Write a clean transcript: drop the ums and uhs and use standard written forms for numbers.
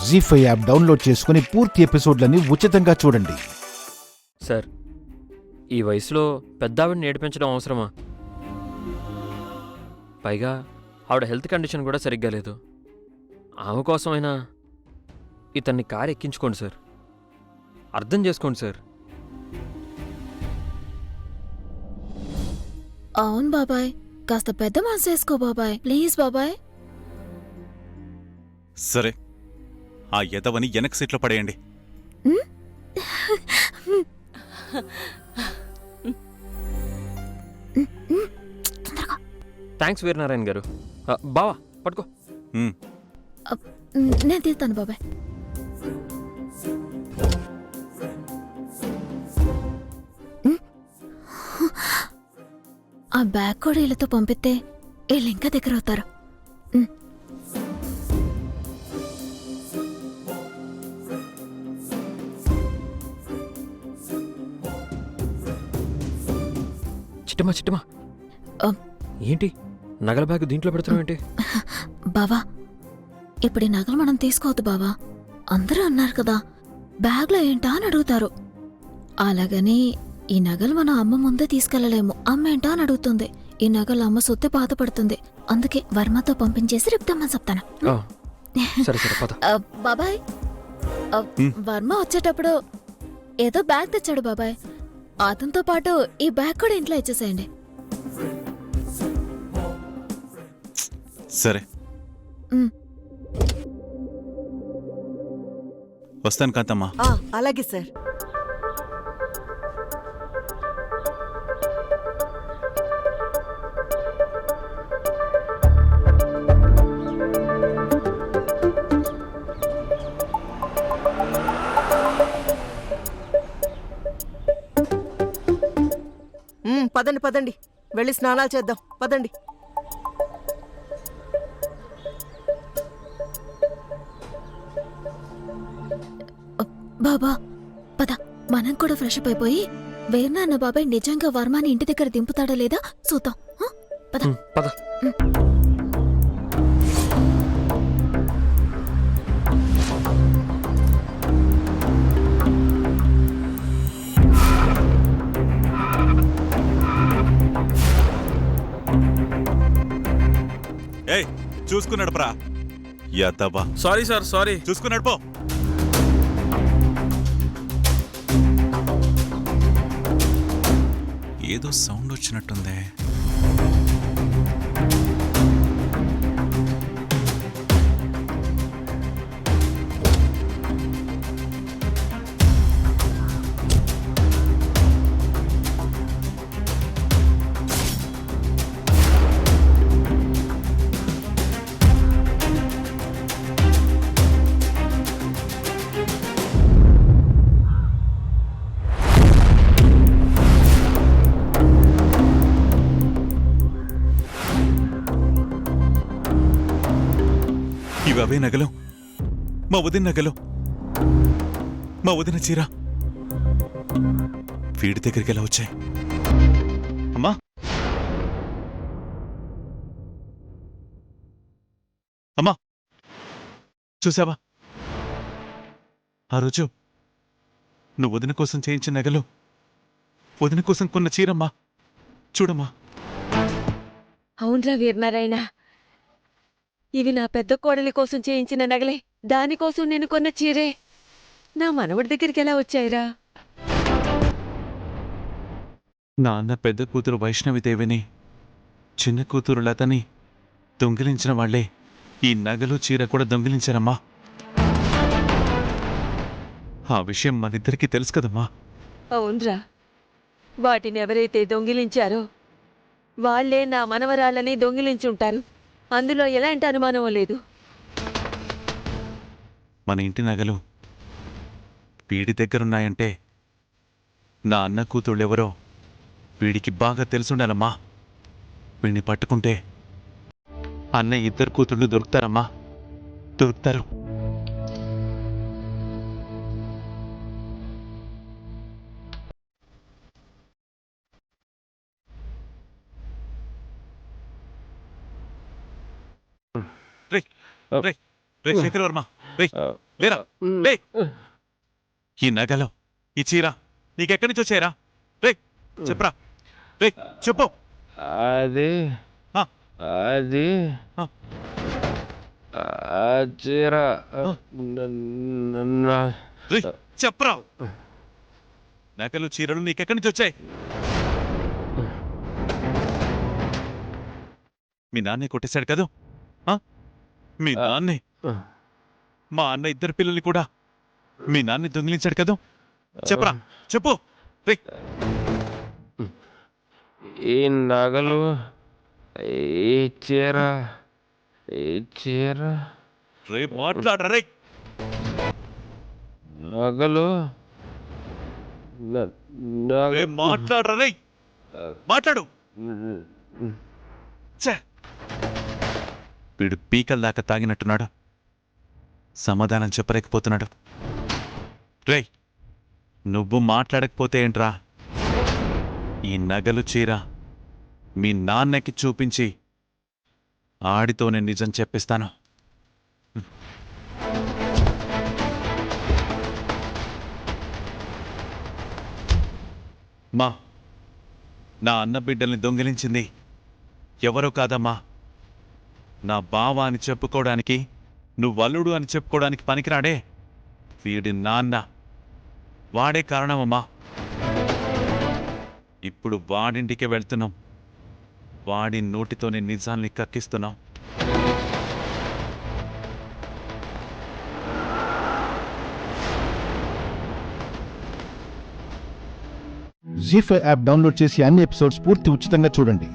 జీ5 app download చేసుకుని పూర్తి ఎపిసోడ్లని ఉచితంగా చూడండి. సార్, ఈ వయసులో పెద్దావిడిని ఏడిపించడం అవసరమా? పైగా ఆవిడ హెల్త్ కండిషన్ కూడా సరిగ్గా లేదు. ఆమె కోసమైనా ఇతన్ని కారు ఎక్కించుకోండి సార్. అర్థం చేసుకోండి సార్. అవును బాబాయ్, కాస్త పెద్ద మనసు వేసుకో బాబాయ్, ప్లీజ్ బాబాయ్. సరే, ఆ ఎదవని వెనక్ సీట్లో పడేయండి. థ్యాంక్స్ వీరనారాయణ గారు. బావా పట్టుకో. నేను తీస్తాను బాబాయ్. ఆ బ్యాగ్ కూడా వీళ్ళతో పంపిస్తే వీళ్ళు ఇంకా దగ్గర అవుతారు. చిట్టమా చిట్టమా, ఏంటి నగల బ్యాగ్ దీంట్లో పెడుతున్నావు ఏంటి? బావా, ఇప్పుడు ఈ నగలు మనం తీసుకోవద్దు బావా. అందరూ అన్నారు కదా బ్యాగ్లో ఏంటా అని అడుగుతారు. అలాగని ఈ నగలు మన అమ్మ ముందే తీసుకెళ్లలేము. అమ్మ ఏంటా అని అడుగుతుంది. ఈ నగలు అమ్మ సొత్తే బాధపడుతుంది. అందుకే వర్మతో పంపించేసి రేపుతామని చెప్తాను. సరే సరే పద. బాబాయ్, వర్మ వచ్చేటప్పుడు ఏదో బ్యాగ్ తెచ్చాడు బాబాయ్. అతనితో పాటు ఈ బ్యాగ్ కూడా ఇంట్లో ఇచ్చేసేయండి. సరే, వస్తాను కాంతమ్మా. అలాగే సార్. పదండి పదండి, వెళ్ళి స్నానాలు చేద్దాం. పదండి. బాబా పద, మనం కూడా ఫ్రెష్ అప్ అయిపోయి వేర్నాన్న బాబాయ్ నిజంగా వర్మాని ఇంటి దగ్గర దింపుతాడా లేదా చూద్దాం. పద పద. ఏయ్, చూసుకున్నాడు ప్రా. యాతబా. Sorry sir, sorry. చూసుకున్నాడు పో. ఏదో సౌండ్ వచ్చినట్టుందే. ఇవే నగలు, మా వదిన నగలు, మా వదిన చీర వీడి దగ్గరికి ఎలా వచ్చాయి? అమ్మా, అమ్మా, చూసావా? ఆ రోజు నువ్వు వదిన కోసం చేయించిన నగలు, వదిన కోసం కొన్న చీరమ్మా. చూడమ్మా. అవునరా వీరనారాయణ, ఇవి నా పెద్ద కోడలి కోసం చేయించిన నగలే. దానికోసం నేను కొన్న చీరే నా మనవడి దగ్గరికి ఎలా వచ్చాయిరా? నా అన్న పెద్ద కూతురు వైష్ణవిదేవిని, చిన్న కూతురు లతని దొంగిలించిన వాళ్లే ఈ నగలు చీర కూడా దొంగిలించారమ్మా. ఆ విషయం మనిద్దరికీ తెలుసు కదమ్మా. అవునరా, వాటిని ఎవరైతే దొంగిలించారో వాళ్లే నా మనవరాళ్ళని దొంగిలించుంటారు. అందులో ఎలాంటి అనుమానం లేదు. మన ఇంటి నగలు వీడి దగ్గరున్నాయంటే నా అన్న కూతుళ్ళెవరో వీడికి బాగా తెలుసుండాలమ్మా. వీడిని పట్టుకుంటే అన్న ఇద్దరు కూతుళ్ళు దొరుకుతారమ్మా, దొరుకుతారు. రే రే రే శేఖర్ వర్మ, రేయ్, లేరా లే. ఈ నగలు ఈ చీర నీకెక్కడి నుంచి వచ్చాయరా? రే చెప్పరా, రే చెప్పు. అది ఆ. అది ఆ. ఆ చీర రేయ్, చెప్పరా. నగలు చీరలు నీకెక్కడి నుంచి వచ్చాయి? మీ నాన్నే కొట్టేశాడు కదూ? ఆ? మీ నాన్నే, మా అన్న ఇద్దరు పిల్లల్ని కూడా మీ నాన్నే దొంగిలించాడు కదూ? చెప్పరా, చెప్పు. రే ఈ నగలు ఈ చీర ఈ చీర రే మాట్లాడరా రే. నగలు రే మాట్లాడరా రే. మాట్లాడు. ఛే! వీడు పీకల దాకా తాగినట్టున్నాడు, సమాధానం చెప్పలేకపోతున్నాడు. రేయ్, నువ్వు మాట్లాడకపోతే ఏంట్రా? ఈ నగలు చీర మీ నాన్నకి చూపించి ఆడితోనే నిజం చెప్పిస్తాను. మా నా అన్న బిడ్డల్ని దొంగిలించింది ఎవరో కాదమ్మా, నా బావ అని చెప్పుకోవడానికి, నువ్వల్లుడు అని చెప్పుకోవడానికి పనికిరాడే వీడి నాన్న. వాడే కారణమమ్మా. ఇప్పుడు వాడింటికే వెళ్తున్నాం, వాడి నోటితోనే నిజాల్ని కక్కిస్తున్నాం. జీ5 యాప్ డౌన్లోడ్ చేసి అన్ని ఎపిసోడ్స్ పూర్తి ఉచితంగా చూడండి.